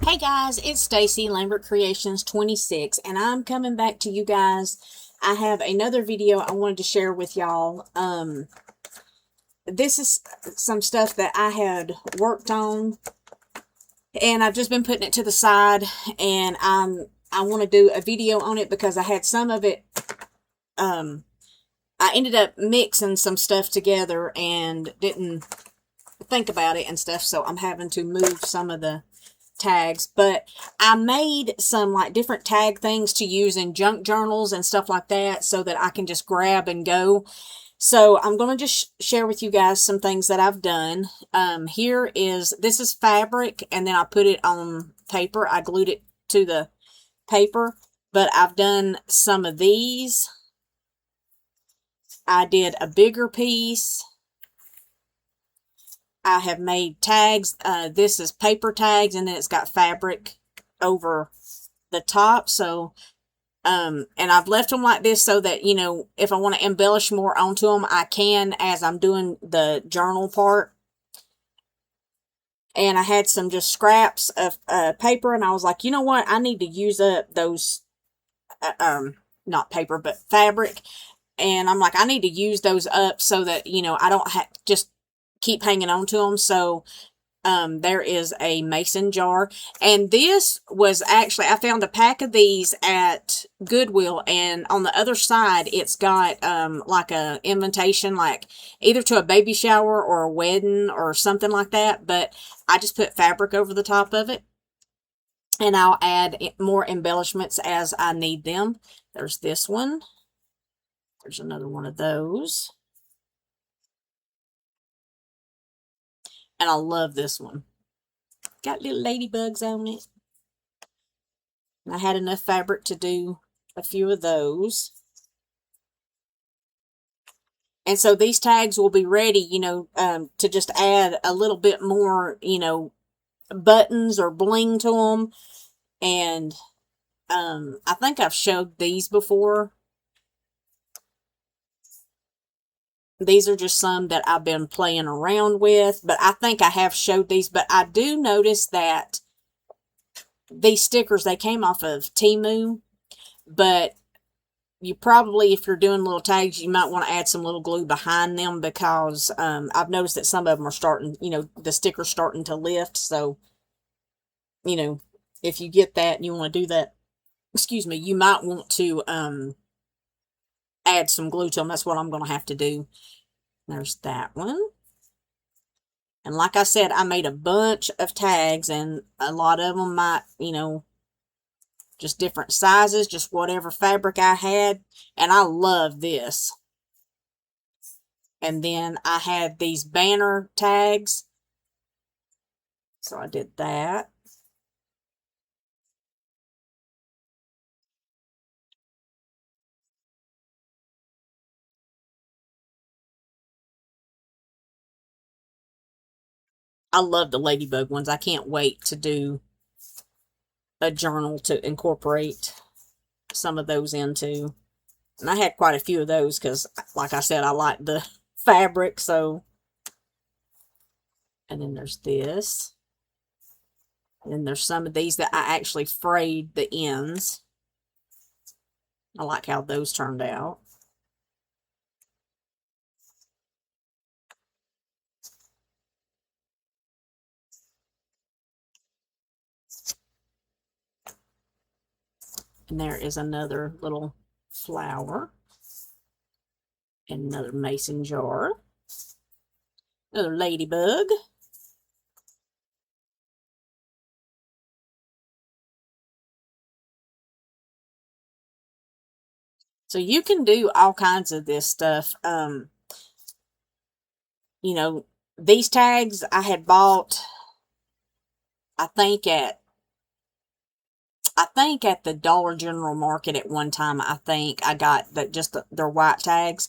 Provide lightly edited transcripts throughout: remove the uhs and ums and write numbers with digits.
Hey guys, it's Stacy Lambert Creations 26 and I'm coming back to you guys. I have another video I wanted to share with y'all. This is some stuff that I had worked on and I've just been putting it to the side, and I want to do a video on it because I had some of it. I ended up mixing some stuff together and didn't think about it and stuff, so I'm having to move some of the tags. But I made some like different tag things to use in junk journals and stuff like that so that I can just grab and go. So I'm going to just share with you guys some things that I've done. This is fabric, and then I put it on paper. I glued it to the paper, but I've done some of these. I did a bigger piece. I have made tags. This is paper tags, and then it's got fabric over the top. So, and I've left them like this so that, if I want to embellish more onto them, I can as I'm doing the journal part. And I had some just scraps of paper, and I was like, you know what? I need to use up those, not paper, but fabric. And I'm like, I need to use those up so that, I don't just keep hanging on to them. So there is a mason jar, and this was actually, I found a pack of these at Goodwill, and on the other side it's got like a invitation, like either to a baby shower or a wedding or something like that, but I just put fabric over the top of it, and I'll add more embellishments as I need them. There's this one. There's another one of those. And I love this one. Got little ladybugs on it. And I had enough fabric to do a few of those. And so these tags will be ready, to just add a little bit more, buttons or bling to them. And I think I've showed these before. These are just some that I've been playing around with, but I think I have showed these. But I do notice that these stickers, they came off of Temu, but you probably, if you're doing little tags, you might want to add some little glue behind them, because I've noticed that some of them are starting, the sticker's starting to lift. So, if you get that and you want to do that, excuse me, you might want to add some glue to them. That's what I'm going to have to do. There's that one. And like I said, I made a bunch of tags, and a lot of them might, just different sizes, just whatever fabric I had. And I love this. And then I had these banner tags. So I did that. I love the ladybug ones. I can't wait to do a journal to incorporate some of those into. And I had quite a few of those because, like I said, I like the fabric. So, and then there's this. And then there's some of these that I actually frayed the ends. I like how those turned out. And there is another little flower. And another mason jar. Another ladybug. So you can do all kinds of this stuff. These tags I had bought, I think at the Dollar General Market at one time. I think I got their white tags,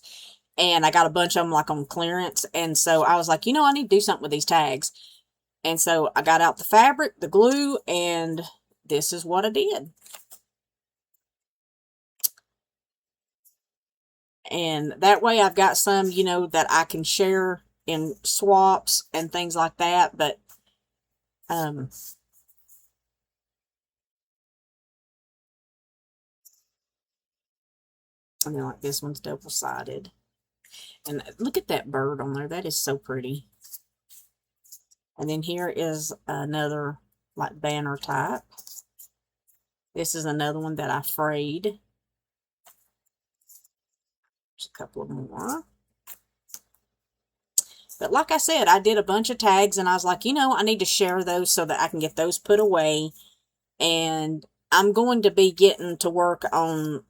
and I got a bunch of them like on clearance. And so I was like, I need to do something with these tags. And so I got out the fabric, the glue, and this is what I did. And that way I've got some, that I can share in swaps and things like that. But And then like this one's double-sided. And look at that bird on there. That is so pretty. And then here is another like banner type. This is another one that I frayed. There's a couple of more. But like I said, I did a bunch of tags and I was like, you know, I need to share those so that I can get those put away. And I'm going to be getting to work on,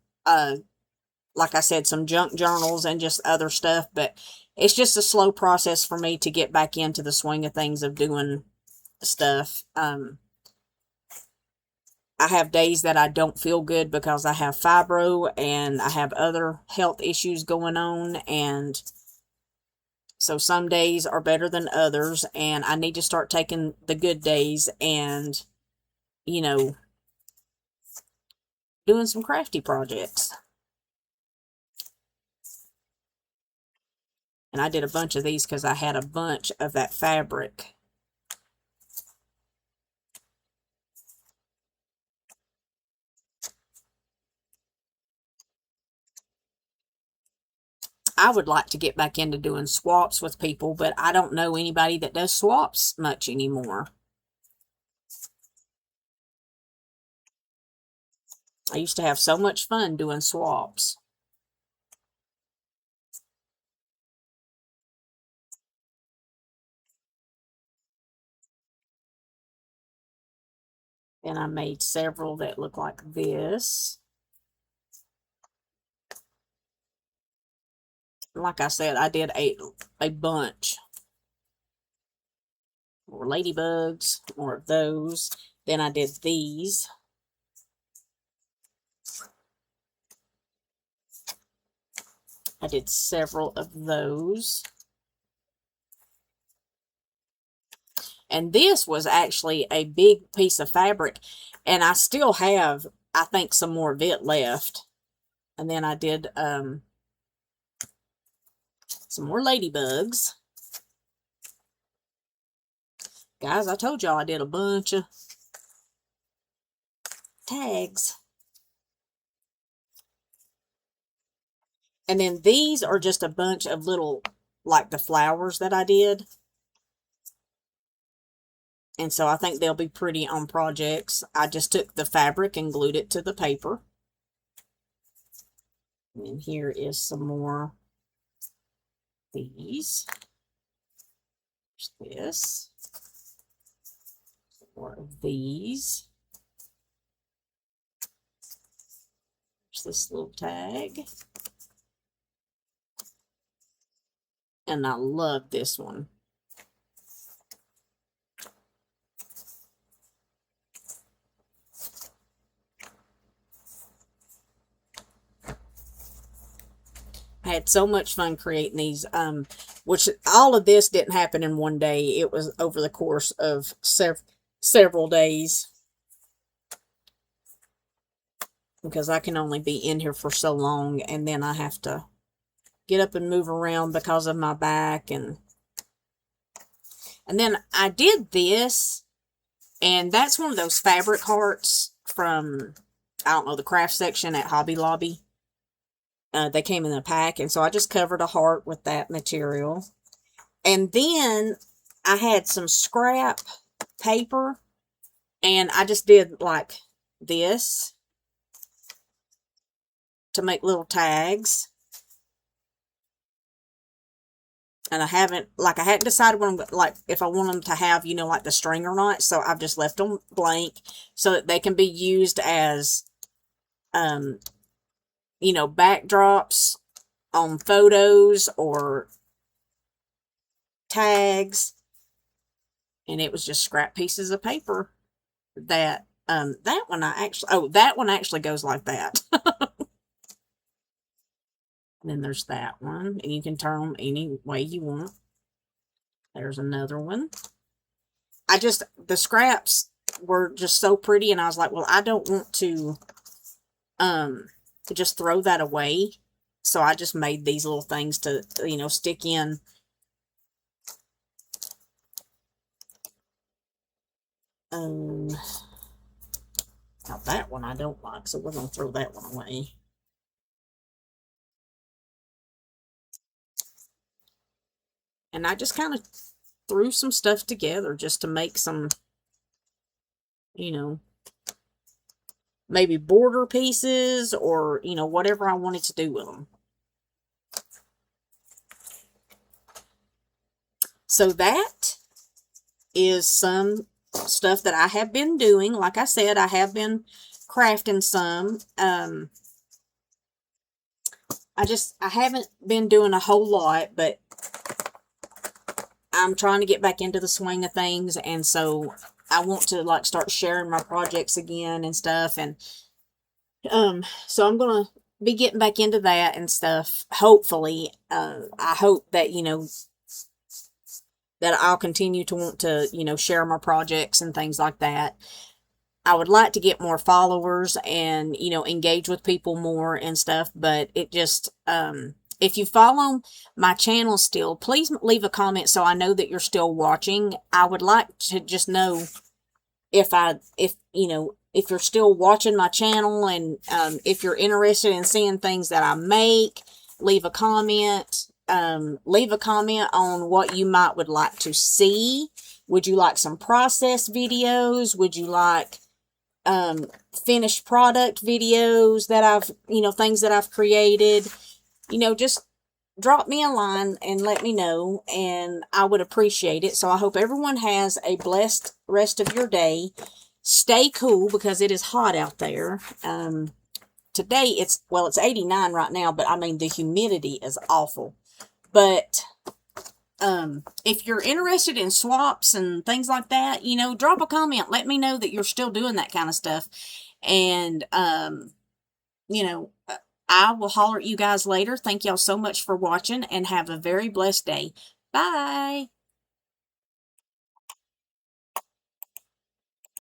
like I said, some junk journals and just other stuff. But it's just a slow process for me to get back into the swing of things of doing stuff. I have days that I don't feel good because I have fibro and I have other health issues going on. And so some days are better than others. And I need to start taking the good days and, you know, doing some crafty projects. And I did a bunch of these because I had a bunch of that fabric. I would like to get back into doing swaps with people, but I don't know anybody that does swaps much anymore. I used to have so much fun doing swaps. And I made several that look like this. Like I said, I did a bunch. More ladybugs, more of those. Then I did these. I did several of those. And this was actually a big piece of fabric. And I still have, I think, some more of it left. And then I did some more ladybugs. Guys, I told y'all I did a bunch of tags. And then these are just a bunch of little, like the flowers that I did. And so I think they'll be pretty on projects. I just took the fabric and glued it to the paper. And here is some more these. There's this. Some more of these. There's this little tag. And I love this one. I had so much fun creating these, which all of this didn't happen in one day. It was over the course of several days. Because I can only be in here for so long, and then I have to get up and move around because of my back. And then I did this, and that's one of those fabric hearts from, I don't know, the craft section at Hobby Lobby. They came in a pack, and so I just covered a heart with that material. And then I had some scrap paper, and I just did like this to make little tags. And I hadn't decided what I'm, like, if I want them to have, you know, like the string or not. So I've just left them blank so that they can be used as, you know, backdrops on photos or tags. And it was just scrap pieces of paper that, that one actually goes like that. And then there's that one, and you can turn them any way you want. There's another one. The scraps were just so pretty, and I was like, well, I don't want to just throw that away. So I just made these little things to, you know, stick in. Now that one I don't like, so we're going to throw that one away. And I just kind of threw some stuff together just to make some, you know, maybe border pieces or, you know, whatever I wanted to do with them. So that is some stuff that I have been doing. Like I said, I have been crafting some. I haven't been doing a whole lot, but I'm trying to get back into the swing of things, and so I want to like start sharing my projects again and stuff, and so I'm gonna be getting back into that and stuff. Hopefully, I hope that, you know, that I'll continue to want to, you know, share my projects and things like that. I would like to get more followers and, you know, engage with people more and stuff, but it just, if you follow my channel still, please leave a comment so I know that you're still watching. I would like to just know if you know, if you're still watching my channel, and if you're interested in seeing things that I make. Leave a comment. Leave a comment on what you would like to see. Would you like some process videos? Would you like finished product videos that I've, you know, things that I've created? You know, just drop me a line and let me know, and I would appreciate it. So I hope everyone has a blessed rest of your day. Stay cool because it is hot out there. Today it's 89 right now, but I mean, the humidity is awful. But if you're interested in swaps and things like that, you know, drop a comment. Let me know that you're still doing that kind of stuff. And, you know, I will holler at you guys later. Thank y'all so much for watching, and have a very blessed day. Bye.